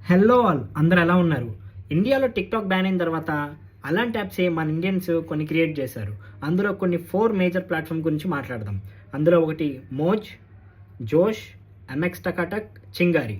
Hello all, అందరూ ఎలా ఉన్నారు? ఇండియాలో టిక్టాక్ బ్యాన్ అయిన తర్వాత అలాంటి యాప్సే మన ఇండియన్స్ కొన్ని క్రియేట్ చేశారు. అందులో కొన్ని 4 మేజర్ ప్లాట్ఫామ్ గురించి మాట్లాడదాం. అందులో ఒకటి మోజ్, జోష్, ఎంఎక్స్ టకాటక్, చింగారి.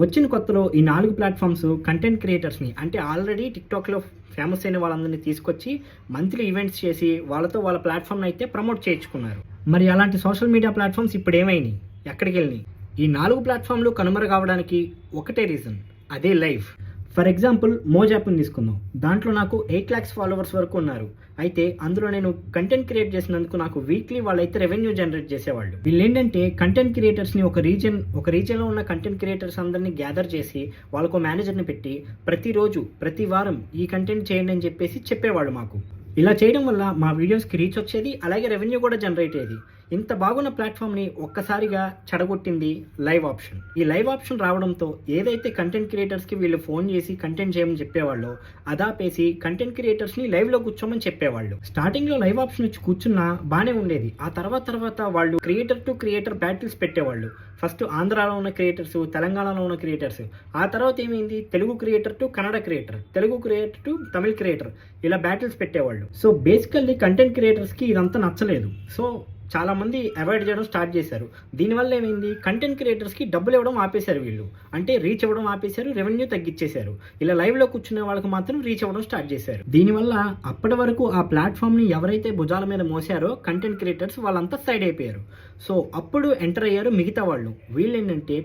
వచ్చిన కొత్తలో ఈ 4 ప్లాట్ఫామ్స్ కంటెంట్ క్రియేటర్స్ని, అంటే ఆల్రెడీ టిక్టాక్లో ఫేమస్ అయిన వాళ్ళందరినీ తీసుకొచ్చి మంత్లీ ఈవెంట్స్ చేసి వాళ్ళతో వాళ్ళ ప్లాట్ఫామ్ని అయితే ప్రమోట్ చేయించుకున్నారు. మరి అలాంటి సోషల్ మీడియా ప్లాట్ఫామ్స్ ఇప్పుడు ఏమైనాయి, ఎక్కడికి వెళ్ళినాయి? ఈ 4 ప్లాట్ఫామ్లు కనుమరుగవడానికి ఒకటే రీజన్, అదే లైవ్. ఫర్ ఎగ్జాంపుల్ మోజ్ యాప్ని తీసుకుందాం. దాంట్లో నాకు 8 lakhs ఫాలోవర్స్ వరకు ఉన్నారు. అయితే అందులో నేను కంటెంట్ క్రియేట్ చేసినందుకు నాకు వీక్లీ వాళ్ళైతే రెవెన్యూ జనరేట్ చేసేవాళ్ళు. వీళ్ళు ఏంటంటే కంటెంట్ క్రియేటర్స్ని ఒక రీజన్లో ఉన్న కంటెంట్ క్రియేటర్స్ అందరినీ గ్యాదర్ చేసి వాళ్ళకు మేనేజర్ని పెట్టి ప్రతిరోజు ప్రతి వారం ఈ కంటెంట్ చేయండి అని చెప్పేవాళ్ళు మాకు. ఇలా చేయడం వల్ల మా వీడియోస్కి రీచ్ వచ్చేది, అలాగే రెవెన్యూ కూడా జనరేట్ అయ్యేది. ఇంత బాగున్న ప్లాట్ఫామ్ని ఒక్కసారిగా చెడగొట్టింది లైవ్ ఆప్షన్. ఈ లైవ్ ఆప్షన్ రావడంతో ఏదైతే కంటెంట్ క్రియేటర్స్కి వీళ్ళు ఫోన్ చేసి కంటెంట్ చేయమని చెప్పేవాళ్ళు, అదాపేసి కంటెంట్ క్రియేటర్స్ని లైవ్లో కూర్చోమని చెప్పేవాళ్ళు. స్టార్టింగ్లో లైవ్ ఆప్షన్ వచ్చి కూర్చున్నా బాగానే ఉండేది. ఆ తర్వాత వాళ్ళు క్రియేటర్ టు క్రియేటర్ బ్యాటిల్స్ పెట్టేవాళ్ళు. ఫస్ట్ ఆంధ్రాలో ఉన్న క్రియేటర్స్, తెలంగాణలో ఉన్న క్రియేటర్స్. ఆ తర్వాత ఏమైంది, Telugu creator to Kannada creator, Telugu creator to Tamil creator, ఇలా బ్యాటిల్స్ పెట్టేవాళ్ళు. సో బేసికల్లీ కంటెంట్ క్రియేటర్స్కి ఇదంతా నచ్చలేదు. సో చాలా మంది అవాయిడ్ చేయడం స్టార్ట్ చేశారు. దీనివల్ల ఏమైంది, కంటెంట్ క్రియేటర్స్కి డబ్బులు ఇవ్వడం ఆపేశారు వీళ్ళు. అంటే రీచ్ ఇవ్వడం ఆపేశారు, రెవెన్యూ తగ్గించేశారు. ఇలా లైవ్లో కూర్చునే వాళ్ళకి మాత్రం రీచ్ ఇవ్వడం స్టార్ట్ చేశారు. దీనివల్ల అప్పటి వరకు ఆ ప్లాట్ఫామ్ని ఎవరైతే భుజాల మీద మోసారో కంటెంట్ క్రియేటర్స్, వాళ్ళంతా సైడ్ అయిపోయారు. సో అప్పుడు ఎంటర్ అయ్యారు మిగతా వాళ్ళు. వీళ్ళు ఏంటంటే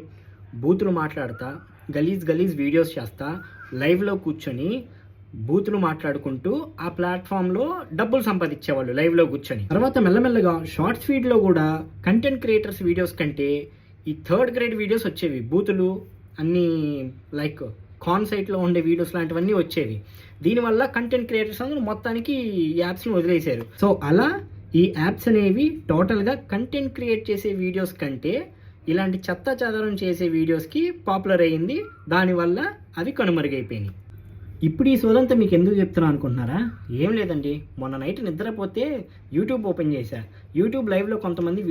బూతులు మాట్లాడతా, గలీజ్ వీడియోస్ చేస్తా, లైవ్లో కూర్చొని బూతులు మాట్లాడుకుంటూ ఆ ప్లాట్ఫామ్లో డబ్బులు సంపాదించేవాళ్ళు లైవ్లో కూర్చొని. తర్వాత మెల్లమెల్లగా షార్ట్స్ ఫీడ్లో కూడా కంటెంట్ క్రియేటర్స్ వీడియోస్ కంటే ఈ 3rd grade వీడియోస్ వచ్చేవి. బూతులు అన్నీ లైక్ కాన్ సైట్లో ఉండే వీడియోస్ లాంటివన్నీ వచ్చేవి. దీనివల్ల కంటెంట్ క్రియేటర్స్ అందరూ మొత్తానికి ఈ యాప్స్ని వదిలేశారు. సో అలా ఈ యాప్స్ అనేవి టోటల్గా కంటెంట్ క్రియేట్ చేసే వీడియోస్ కంటే ఇలాంటి చెత్త చెదారం చేసే వీడియోస్కి పాపులర్ అయ్యింది. దానివల్ల అవి కనుమరుగైపోయినాయి. ఇప్పుడు ఈ సోదంతా మీకు ఎందుకు చెప్తున్నా అనుకుంటున్నారా? ఏం లేదండి, మొన్న నైట్ నిద్రపోతే యూట్యూబ్ ఓపెన్ చేశా. యూట్యూబ్ లైవ్లో కొంతమంది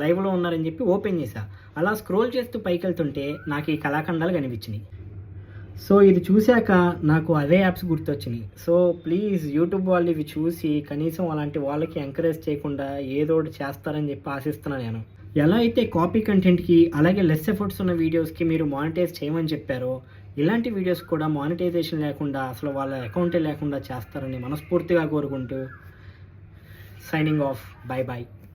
లైవ్లో ఉన్నారని చెప్పి ఓపెన్ చేశా. అలా స్క్రోల్ చేస్తూ పైకి వెళ్తుంటే నాకు ఈ కళాఖండాలు కనిపించినాయి. సో ఇది చూశాక నాకు అదే యాప్స్ గుర్తొచ్చినాయి. సో ప్లీజ్ యూట్యూబ్ వాళ్ళు ఇవి చూసి కనీసం అలాంటి వాళ్ళకి ఎంకరేజ్ చేయకుండా ఏదో ఒకటి చేస్తారని చెప్పి ఆశిస్తున్నాను నేను. ఎలా అయితే కాపీ కంటెంట్కి అలాగే లెస్ ఎఫర్ట్స్ ఉన్న వీడియోస్కి మీరు మానిటైజ్ చేయమని చెప్పారో, ఇలాంటి వీడియోస్ కూడా మానిటైజేషన్ లేకుండా అసలు వాళ్ళ అకౌంటే లేకుండా చేస్తారని మనస్ఫూర్తిగా కోరుకుంటూ సైనింగ్ ఆఫ్. Bye bye.